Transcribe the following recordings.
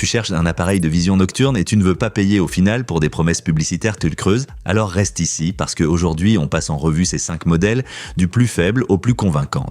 Tu cherches un appareil de vision nocturne et tu ne veux pas payer au final pour des promesses publicitaires toutes creuses? Alors reste ici parce qu'aujourd'hui on passe en revue ces 5 modèles du plus faible au plus convaincant.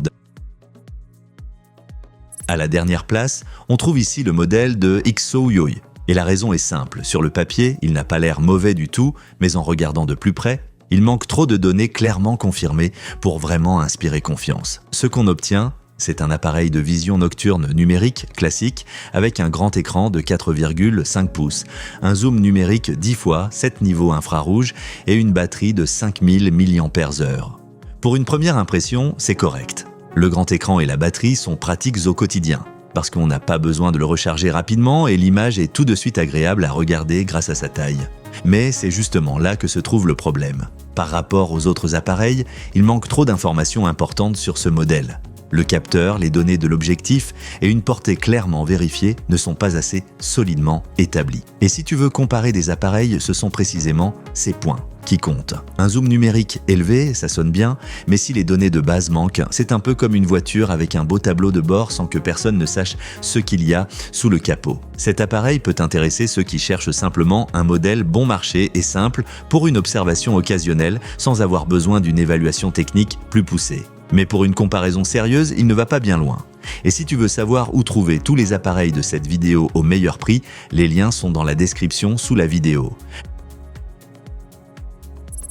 À la dernière place, on trouve ici le modèle de XO-YOY. Et la raison est simple, sur le papier, il n'a pas l'air mauvais du tout, mais en regardant de plus près, il manque trop de données clairement confirmées pour vraiment inspirer confiance. Ce qu'on obtient, c'est un appareil de vision nocturne numérique classique avec un grand écran de 4,5 pouces, un zoom numérique 10 fois, 7 niveaux infrarouges et une batterie de 5000 mAh. Pour une première impression, c'est correct. Le grand écran et la batterie sont pratiques au quotidien, parce qu'on n'a pas besoin de le recharger rapidement et l'image est tout de suite agréable à regarder grâce à sa taille. Mais c'est justement là que se trouve le problème. Par rapport aux autres appareils, il manque trop d'informations importantes sur ce modèle. Le capteur, les données de l'objectif et une portée clairement vérifiée ne sont pas assez solidement établies. Et si tu veux comparer des appareils, ce sont précisément ces points qui comptent. Un zoom numérique élevé, ça sonne bien, mais si les données de base manquent, c'est un peu comme une voiture avec un beau tableau de bord sans que personne ne sache ce qu'il y a sous le capot. Cet appareil peut intéresser ceux qui cherchent simplement un modèle bon marché et simple pour une observation occasionnelle sans avoir besoin d'une évaluation technique plus poussée. Mais pour une comparaison sérieuse, il ne va pas bien loin. Et si tu veux savoir où trouver tous les appareils de cette vidéo au meilleur prix, les liens sont dans la description sous la vidéo.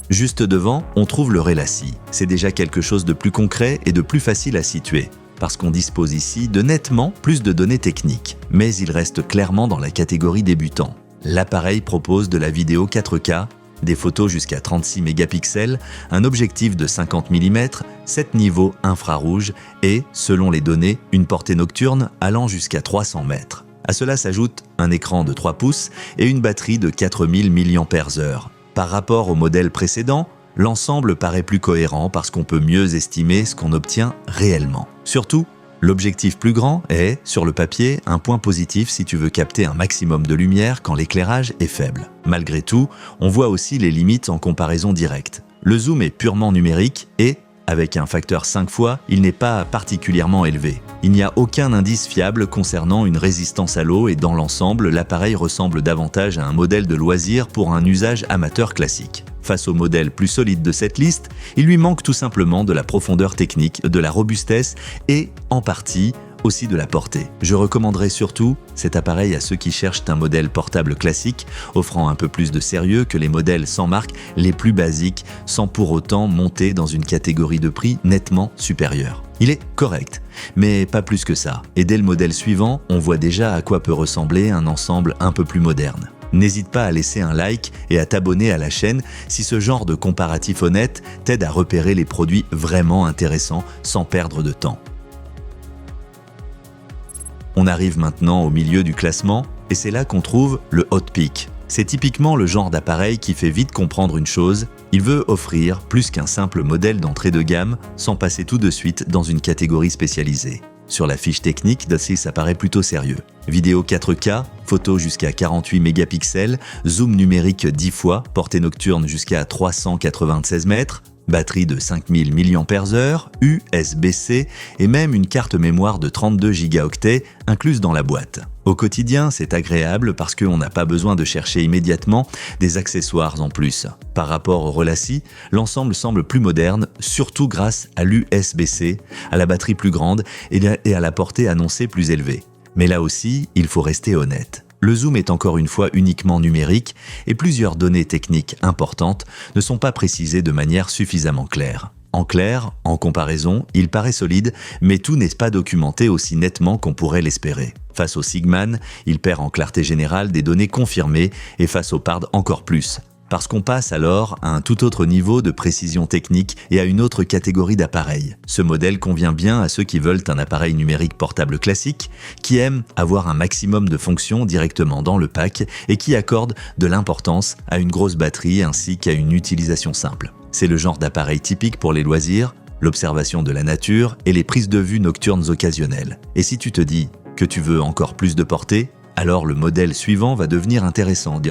Juste devant, on trouve le Relacy. C'est déjà quelque chose de plus concret et de plus facile à situer, parce qu'on dispose ici de nettement plus de données techniques. Mais il reste clairement dans la catégorie débutant. L'appareil propose de la vidéo 4K, des photos jusqu'à 36 mégapixels, un objectif de 50 mm, 7 niveaux infrarouges et, selon les données, une portée nocturne allant jusqu'à 300 mètres. À cela s'ajoute un écran de 3 pouces et une batterie de 4000 mAh. Par rapport au modèle précédent, l'ensemble paraît plus cohérent parce qu'on peut mieux estimer ce qu'on obtient réellement. Surtout, l'objectif plus grand est, sur le papier, un point positif si tu veux capter un maximum de lumière quand l'éclairage est faible. Malgré tout, on voit aussi les limites en comparaison directe. Le zoom est purement numérique et, avec un facteur 5 fois, il n'est pas particulièrement élevé. Il n'y a aucun indice fiable concernant une résistance à l'eau et dans l'ensemble, l'appareil ressemble davantage à un modèle de loisir pour un usage amateur classique. Face au modèle plus solide de cette liste, il lui manque tout simplement de la profondeur technique, de la robustesse et, en partie, aussi de la portée. Je recommanderais surtout cet appareil à ceux qui cherchent un modèle portable classique, offrant un peu plus de sérieux que les modèles sans marque les plus basiques, sans pour autant monter dans une catégorie de prix nettement supérieure. Il est correct, mais pas plus que ça. Et dès le modèle suivant, on voit déjà à quoi peut ressembler un ensemble un peu plus moderne. N'hésite pas à laisser un like et à t'abonner à la chaîne si ce genre de comparatif honnête t'aide à repérer les produits vraiment intéressants sans perdre de temps. On arrive maintenant au milieu du classement et c'est là qu'on trouve le Hot Pick. C'est typiquement le genre d'appareil qui fait vite comprendre une chose, il veut offrir plus qu'un simple modèle d'entrée de gamme sans passer tout de suite dans une catégorie spécialisée. Sur la fiche technique, ça paraît plutôt sérieux. Vidéo 4K, photo jusqu'à 48 mégapixels, zoom numérique 10 fois, portée nocturne jusqu'à 396 mètres, batterie de 5000 mAh, USB-C et même une carte mémoire de 32 Go incluse dans la boîte. Au quotidien, c'est agréable parce qu'on n'a pas besoin de chercher immédiatement des accessoires en plus. Par rapport au Relacy, l'ensemble semble plus moderne, surtout grâce à l'USB-C, à la batterie plus grande et à la portée annoncée plus élevée. Mais là aussi, il faut rester honnête. Le zoom est encore une fois uniquement numérique et plusieurs données techniques importantes ne sont pas précisées de manière suffisamment claire. En clair, en comparaison, il paraît solide, mais tout n'est pas documenté aussi nettement qu'on pourrait l'espérer. Face au Sigman, il perd en clarté générale des données confirmées et face au Pard encore plus. Parce qu'on passe alors à un tout autre niveau de précision technique et à une autre catégorie d'appareils. Ce modèle convient bien à ceux qui veulent un appareil numérique portable classique, qui aiment avoir un maximum de fonctions directement dans le pack et qui accordent de l'importance à une grosse batterie ainsi qu'à une utilisation simple. C'est le genre d'appareil typique pour les loisirs, l'observation de la nature et les prises de vue nocturnes occasionnelles. Et si tu te dis que tu veux encore plus de portée, alors le modèle suivant va devenir intéressant.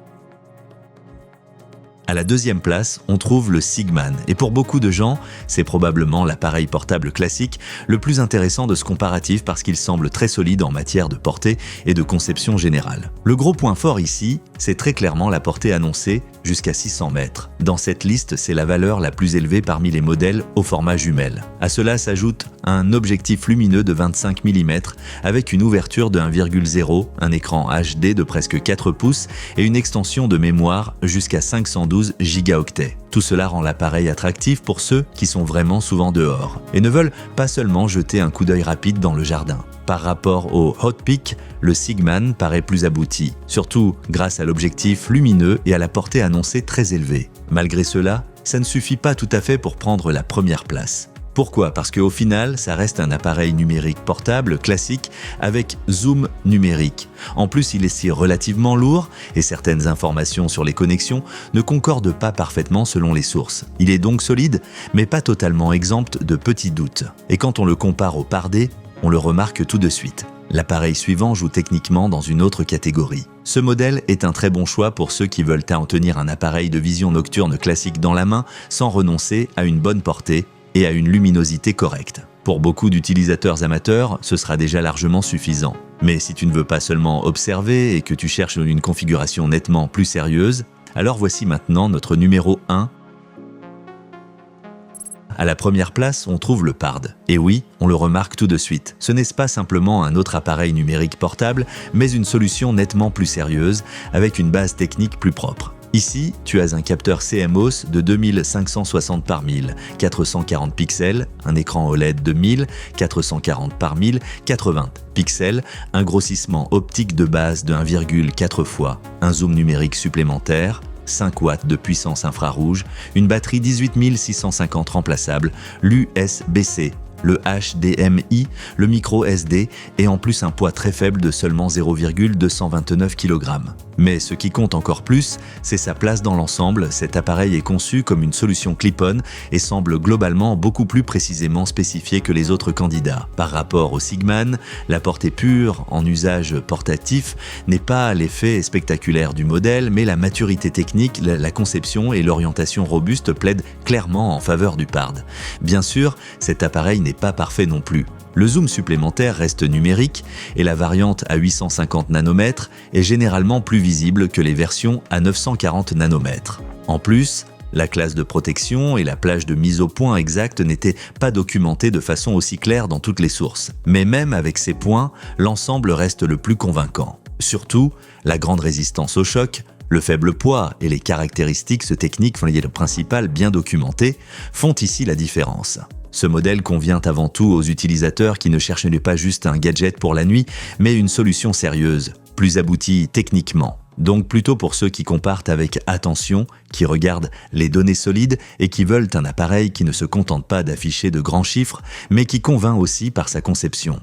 À la deuxième place, on trouve le Sigman. Et pour beaucoup de gens, c'est probablement l'appareil portable classique le plus intéressant de ce comparatif parce qu'il semble très solide en matière de portée et de conception générale. Le gros point fort ici, c'est très clairement la portée annoncée, jusqu'à 600 mètres. Dans cette liste, c'est la valeur la plus élevée parmi les modèles au format jumelle. À cela s'ajoute un objectif lumineux de 25 mm avec une ouverture de 1,0, un écran HD de presque 4 pouces et une extension de mémoire jusqu'à 512 gigaoctets. Tout cela rend l'appareil attractif pour ceux qui sont vraiment souvent dehors et ne veulent pas seulement jeter un coup d'œil rapide dans le jardin. Par rapport au Hotpeak, le Sigman paraît plus abouti, surtout grâce à l'objectif lumineux et à la portée annoncée très élevée. Malgré cela, ça ne suffit pas tout à fait pour prendre la première place. Pourquoi ? Parce qu'au final, ça reste un appareil numérique portable classique avec zoom numérique. En plus, il est si relativement lourd et certaines informations sur les connexions ne concordent pas parfaitement selon les sources. Il est donc solide, mais pas totalement exempt de petits doutes. Et quand on le compare au Pardé, on le remarque tout de suite. L'appareil suivant joue techniquement dans une autre catégorie. Ce modèle est un très bon choix pour ceux qui veulent en tenir un appareil de vision nocturne classique dans la main sans renoncer à une bonne portée et à une luminosité correcte. Pour beaucoup d'utilisateurs amateurs, ce sera déjà largement suffisant. Mais si tu ne veux pas seulement observer et que tu cherches une configuration nettement plus sérieuse, alors voici maintenant notre numéro 1. À la première place, on trouve le Pard. Et oui, on le remarque tout de suite. Ce n'est pas simplement un autre appareil numérique portable, mais une solution nettement plus sérieuse, avec une base technique plus propre. Ici, tu as un capteur CMOS de 2560 par 1000, 440 pixels, un écran OLED de 1000, 440 par 1000, 80 pixels, un grossissement optique de base de 1,4 fois, un zoom numérique supplémentaire, 5 watts de puissance infrarouge, une batterie 18650 remplaçable, l'USB-C, le HDMI, le micro SD et en plus un poids très faible de seulement 0,229 kg. Mais ce qui compte encore plus, c'est sa place dans l'ensemble. Cet appareil est conçu comme une solution clip-on et semble globalement beaucoup plus précisément spécifié que les autres candidats. Par rapport au Sigman, la portée pure en usage portatif n'est pas l'effet spectaculaire du modèle, mais la maturité technique, la conception et l'orientation robuste plaident clairement en faveur du Pard. Bien sûr, cet appareil n'est pas parfait non plus. Le zoom supplémentaire reste numérique et la variante à 850 nanomètres est généralement plus visible que les versions à 940 nanomètres. En plus, la classe de protection et la plage de mise au point exacte n'étaient pas documentées de façon aussi claire dans toutes les sources. Mais même avec ces points, l'ensemble reste le plus convaincant. Surtout, la grande résistance au choc, le faible poids et les caractéristiques techniques principales bien documentées font ici la différence. Ce modèle convient avant tout aux utilisateurs qui ne cherchent pas juste un gadget pour la nuit, mais une solution sérieuse, plus aboutie techniquement. Donc plutôt pour ceux qui comparent avec attention, qui regardent les données solides et qui veulent un appareil qui ne se contente pas d'afficher de grands chiffres, mais qui convainc aussi par sa conception.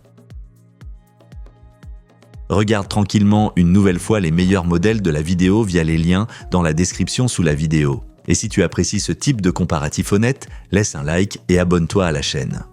Regarde tranquillement une nouvelle fois les meilleurs modèles de la vidéo via les liens dans la description sous la vidéo. Et si tu apprécies ce type de comparatif honnête, laisse un like et abonne-toi à la chaîne.